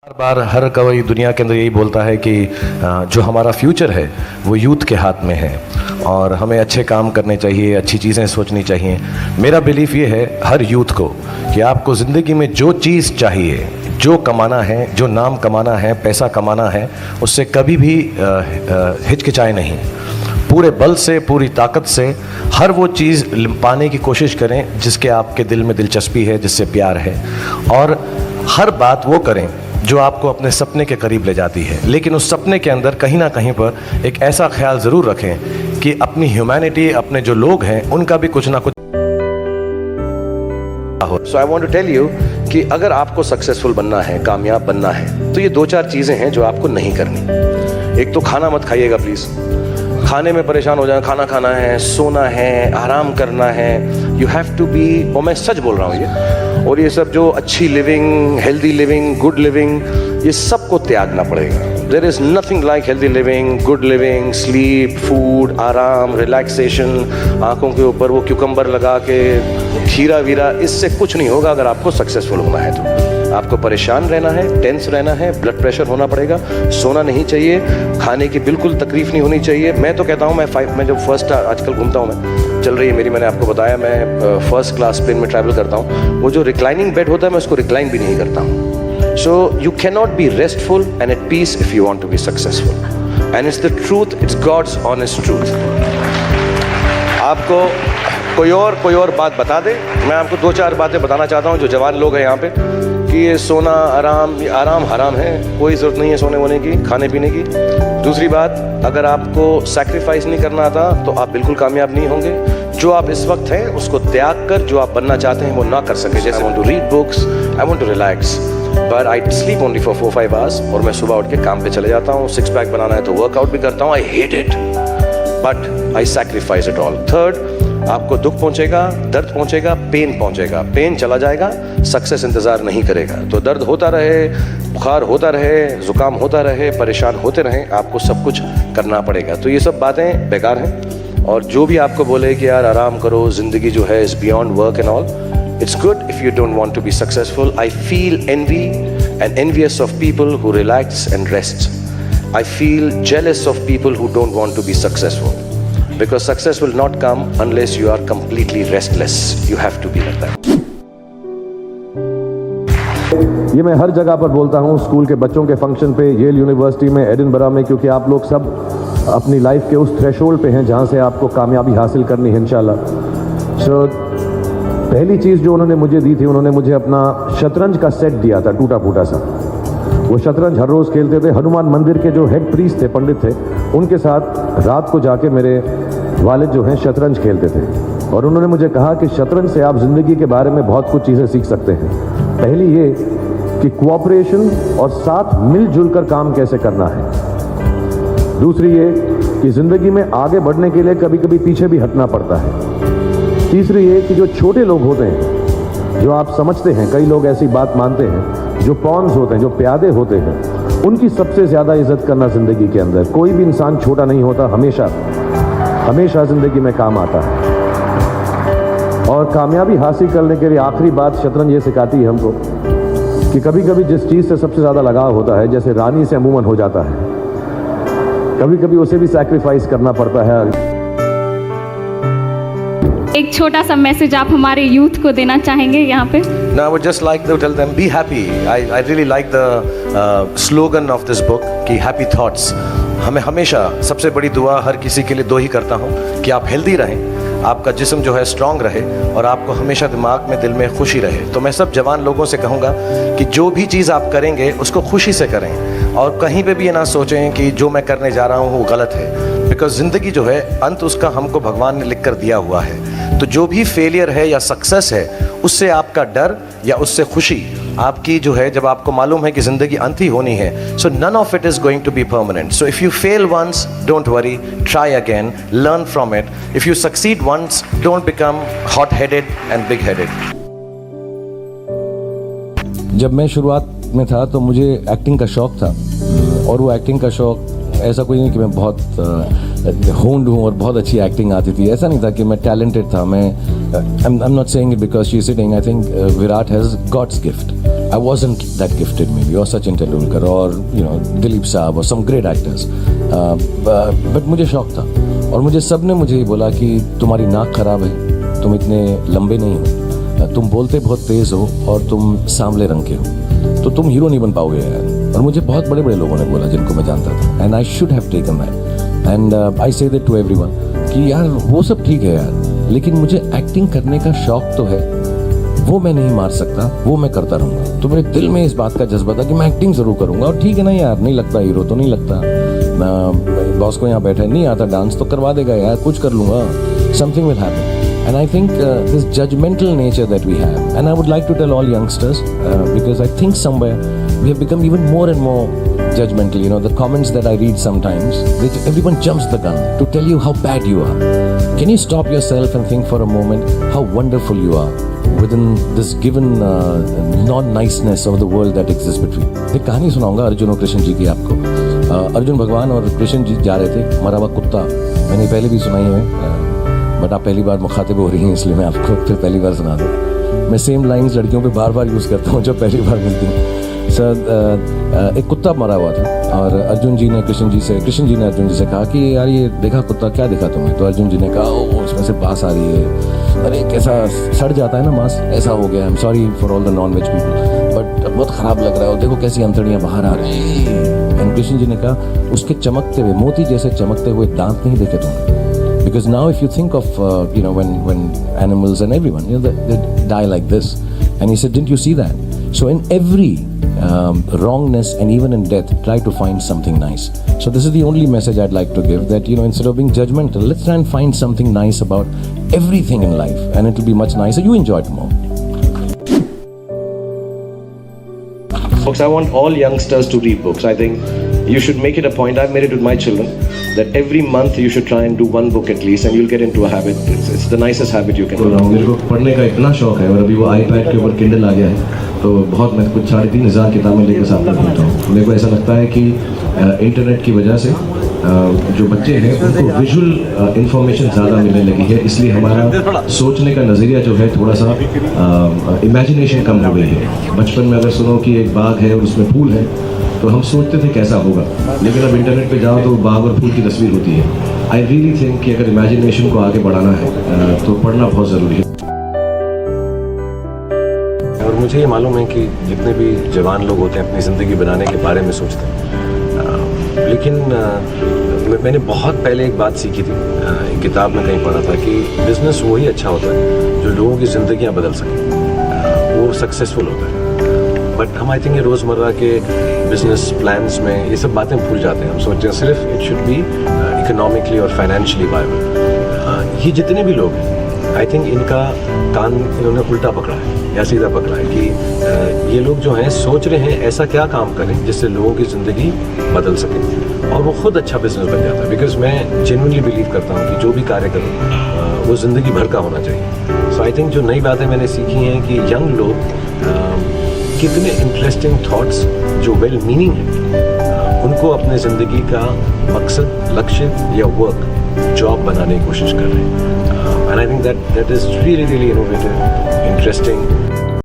हर बार हर कोई दुनिया के अंदर यही बोलता है कि जो हमारा फ्यूचर है वो यूथ के हाथ में है और हमें अच्छे काम करने चाहिए, अच्छी चीज़ें सोचनी चाहिए। मेरा बिलीफ ये है हर यूथ को कि आपको ज़िंदगी में जो चीज़ चाहिए, जो कमाना है, जो नाम कमाना है, पैसा कमाना है, उससे कभी भी हिचकिचाए नहीं। पूरे बल से, पूरी ताकत से हर वो चीज़ पाने की कोशिश करें जिसके आपके दिल में दिलचस्पी है, जिससे प्यार है, और हर बात वो करें जो आपको अपने सपने के करीब ले जाती है। लेकिन उस सपने के अंदर कहीं ना कहीं पर एक ऐसा ख्याल ज़रूर रखें कि अपनी ह्यूमैनिटी, अपने जो लोग हैं, उनका भी कुछ ना कुछ हो। So I want to tell you कि अगर आपको सक्सेसफुल बनना है, कामयाब बनना है, तो ये दो चार चीज़ें हैं जो आपको नहीं करनी। एक तो खाना मत खाइएगा प्लीज़। खाने में परेशान हो जाए, खाना खाना है, सोना है, आराम करना है। यू हैव टू बी, और मैं सच बोल रहा हूँ ये, और ये सब जो अच्छी living, healthy living, good living, ये सब को त्यागना पड़ेगा। There is nothing like healthy living, good living, sleep, food, आराम, रिलैक्सेशन, आंखों के ऊपर वो क्यूकम्बर लगा के खीरा वीरा, इससे कुछ नहीं होगा। अगर आपको सक्सेसफुल होना है तो आपको परेशान रहना है, टेंस रहना है, ब्लड प्रेशर होना पड़ेगा, सोना नहीं चाहिए, खाने की बिल्कुल तकलीफ नहीं होनी चाहिए। मैं तो कहता हूँ, मैं जब फर्स्ट आजकल घूमता हूँ, मैं चल रही है मेरी, मैंने आपको बताया मैं फर्स्ट क्लास प्लेन में ट्रैवल करता हूँ, वो जो रिक्लाइनिंग बेड होता है मैं उसको रिक्लाइन भी नहीं करता हूँ। So you can not be restful and at peace if you want to be successful, and it's the truth, it's God's honest truth. आपको कोई और बात बता दे, मैं आपको दो चार बातें बताना चाहता हूँ जो जवान लोग हैं यहाँ पे, कि ये सोना आराम हराम है, कोई ज़रूरत नहीं है सोने वोने की, खाने पीने की। दूसरी बात, अगर आपको सैक्रिफाइस नहीं करना आता तो आप बिल्कुल कामयाब नहीं होंगे। जो आप इस वक्त हैं उसको त्याग कर जो आप बनना चाहते हैं वो ना कर सके। जैसे I want to read books, I want to relax, but I sleep only for 4-5 hours, और मैं सुबह उठ के काम पे चले जाता हूँ। 6 पैक बनाना है तो वर्कआउट भी करता हूँ। I hate it but I sacrifice it all. Third, आपको दुख पहुंचेगा, दर्द पहुंचेगा, पेन पहुंचेगा, पेन चला जाएगा, सक्सेस इंतजार नहीं करेगा। तो दर्द होता रहे, बुखार होता रहे, जुकाम होता रहे, परेशान होते रहें, आपको सब कुछ करना पड़ेगा। तो ये सब बातें बेकार हैं, और जो भी आपको बोले कि यार आराम करो, जिंदगी जो है is beyond work and all, it's good if you don't want to be successful. I feel envy and envious of people who relax and rest. I feel jealous of people who don't want to be successful, because success will not come unless you are completely restless. You have to be like that. ये मैं हर जगह पर बोलता हूँ, school के बच्चों के function पे, येल यूनिवर्सिटी में, एडिनबरा में, क्योंकि आप लोग सब अपनी लाइफ के उस थ्रेशोल्ड पे हैं जहाँ से आपको कामयाबी हासिल करनी है इंशाल्लाह। सो पहली चीज़ जो उन्होंने मुझे दी थी, उन्होंने मुझे अपना शतरंज का सेट दिया था, टूटा फूटा सा। वो शतरंज हर रोज़ खेलते थे। हनुमान मंदिर के जो हेड प्रीस्ट थे, पंडित थे, उनके साथ रात को जाके मेरे वालिद जो हैं शतरंज खेलते थे, और उन्होंने मुझे कहा कि शतरंज से आप ज़िंदगी के बारे में बहुत कुछ चीज़ें सीख सकते हैं। पहली ये कि कोऑपरेशन और साथ मिलजुल कर काम कैसे करना है। दूसरी ये कि ज़िंदगी में आगे बढ़ने के लिए कभी कभी पीछे भी हटना पड़ता है। तीसरी ये कि जो छोटे लोग होते हैं, जो आप समझते हैं, कई लोग ऐसी बात मानते हैं, जो पॉन्स होते हैं, जो प्यादे होते हैं, उनकी सबसे ज़्यादा इज्जत करना ज़िंदगी के अंदर। कोई भी इंसान छोटा नहीं होता, हमेशा ज़िंदगी में काम आता है। और कामयाबी हासिल करने के लिए आखिरी बात शतरंज ये सिखाती है हमको कि कभी कभी जिस चीज़ से सबसे ज़्यादा लगाव होता है, जैसे रानी से अमूमन हो जाता है, कभी कभी उसे भी सैक्रिफाइस करना पड़ता है। एक छोटा सा मैसेज आप हमारे यूथ को देना चाहेंगे यहाँ पे? Now I would just like to tell them, be happy. I really like the slogan of this book कि happy thoughts. हमें हमेशा सबसे बड़ी दुआ हर किसी के लिए दो ही करता हूँ कि आप हेल्दी रहें, आपका जिस्म जो है स्ट्रांग रहे, और आपको हमेशा दिमाग में, दिल में खुशी रहे। तो मैं सब जवान लोगों से कहूँगा कि जो भी चीज़ आप करेंगे उसको खुशी से करें, और कहीं पे भी ये ना सोचें कि जो मैं करने जा रहा हूँ वो गलत है, बिकॉज ज़िंदगी जो है अंत उसका हमको भगवान ने लिख कर दिया हुआ है। तो जो भी फेलियर है या सक्सेस है, उससे आपका डर या उससे खुशी आपकी जो है, जब आपको मालूम है कि ज़िंदगी अंत ही होनी है, so none of it is going to be permanent. So if you fail once, don't worry, try again, learn from it. If you succeed once, don't become hot headed and big headed. जब मैं शुरुआत में था तो मुझे acting का शौक़ था, और वो एक्टिंग का शौक़ ऐसा कोई नहीं कि मैं बहुत होंड हूँ और बहुत अच्छी एक्टिंग आती थी, ऐसा नहीं था कि मैं टैलेंटेड था। मैं I'm not saying it because she's sitting. I think Virat has God's gift. I wasn't that gifted maybe, or Sachin Tendulkar, or Dilip Saab, or some great actors. But मुझे शौक था, और मुझे सब ने मुझे बोला कि तुम्हारी नाक खराब है, तुम इतने लंबे नहीं हो, तुम बोलते बहुत तेज हो, और तुम सांवले रंग के हो, तो तुम हीरो नहीं बन पाओगे यार। और मुझे बहुत बड़े बड़े लोगों ने बोला जिनको मैं जानता था, and I should have taken that, and I say that to everyone कि यार वो सब ठीक है यार, लेकिन मुझे एक्टिंग करने का शौक तो है, वो मैं नहीं मार सकता, वो मैं करता रहूँगा। तो मेरे दिल में इस बात का जज्बा था कि मैं एक्टिंग ज़रूर करूँगा, और ठीक है ना यार, नहीं लगता हीरो तो नहीं लगता, बॉस को यहाँ बैठा है, नहीं आता डांस तो करवा देगा यार, कुछ कर लूँगा, something will happen. And I think this judgmental nature that we have, and I would like to tell all youngsters, because I think somewhere we have become even more and more judgmental. You know, the comments that I read sometimes, everyone jumps the gun to tell you how bad you are. Can you stop yourself and think for a moment how wonderful you are within this given non-niceness of the world that exists between? एक कहानी सुनाऊंगा अर्जुन और कृष्ण जी की आपको। अर्जुन भगवान और कृष्ण जी जा रहे थे, मरा हुआ कुत्ता, मैंने पहले भी सुनाई है, बट आप पहली बार मुखातिब हो रही हैं इसलिए मैं आपको फिर पहली बार सुना दूँ। मैं सेम लाइंस लड़कियों पे बार बार यूज़ करता हूँ जब पहली बार मिलती हूँ। सर, एक कुत्ता मरा हुआ था, और अर्जुन जी ने कृष्ण जी ने अर्जुन जी से कहा कि यार ये देखा कुत्ता, क्या देखा तुम्हें? तो अर्जुन जी ने कहा ओ उसमें से बांस आ रही है, अरे कैसा सड़ जाता है ना मांस, ऐसा हो गया, I am sorry for all the non veg people, but बहुत ख़राब लग रहा है, और देखो कैसी अंतड़ियाँ बाहर आ रही हैं। एंड कृष्ण जी ने कहा उसके चमकते हुए, मोती जैसे चमकते हुए दांत नहीं देखे तुमने? Because now if you think of, when animals and everyone, they die like this. And he said, didn't you see that? So in every wrongness and even in death, try to find something nice. So this is the only message I'd like to give, that, instead of being judgmental, let's try and find something nice about everything in life, and it will be much nicer. You enjoy it more. Folks, I want all youngsters to read books. I think you should make it a point. I've made it with my children, that every month you should try and do one book at least, and you'll get into a habit. It's the nicest habit you can do. मेरे को पढ़ने का इतना शौक है, और अभी वो iPad के ऊपर Kindle आ गया है, तो बहुत मैं कुछ 3,500 किताबें लेकर साथ में घूमता हूँ। मेरे को ऐसा लगता है कि इंटरनेट की वजह से जो बच्चे हैं उनको विजुअल इंफॉर्मेशन ज़्यादा मिलने लगी है, इसलिए हमारा सोचने का नज़रिया जो है थोड़ा सा इमेजिनेशन कम हो गई है। बचपन में अगर सुनो कि एक बाग है और उसमें फूल है, तो हम सोचते थे कैसा होगा, लेकिन अब इंटरनेट पे जाओ तो बाग और फूल की तस्वीर होती है। आई रियली थिंक कि अगर इमेजिनेशन को आगे बढ़ाना है तो पढ़ना बहुत ज़रूरी है। और मुझे ये मालूम है कि जितने भी जवान लोग होते हैं अपनी ज़िंदगी बनाने के बारे में सोचते हैं, लेकिन मैंने बहुत पहले एक बात सीखी थी, एक किताब में कहीं पढ़ा था कि बिज़नेस वही अच्छा होता है जो लोगों की ज़िंदगियाँ बदल सके, वो सक्सेसफुल होता है। बट हम आई थिंक ये रोज़मर्रा के बिजनेस प्लान्स में ये सब बातें भूल जाते हैं। हम सोचते हैं सिर्फ इट शुड बी इकोनॉमिकली और फाइनेंशियली वायबल। ये जितने भी लोग हैं, आई थिंक इनका कान इन्होंने उल्टा पकड़ा है या सीधा पकड़ा है कि ये लोग जो हैं सोच रहे हैं ऐसा क्या काम करें जिससे लोगों की ज़िंदगी बदल सके, और वो खुद अच्छा बिजनेस बन जाता है। बिकॉज मैं जेन्युइनली बिलीव करता हूँ कि जो भी कार्य करूँ वो ज़िंदगी भर का होना चाहिए। सो आई थिंक जो नई बातें मैंने सीखी हैं कि यंग लोग कितने इंटरेस्टिंग थॉट्स जो वेल मीनिंग हैं उनको अपने ज़िंदगी का मकसद, लक्ष्य या वर्क जॉब बनाने की कोशिश कर रहे हैं। And I think that is really innovative, interesting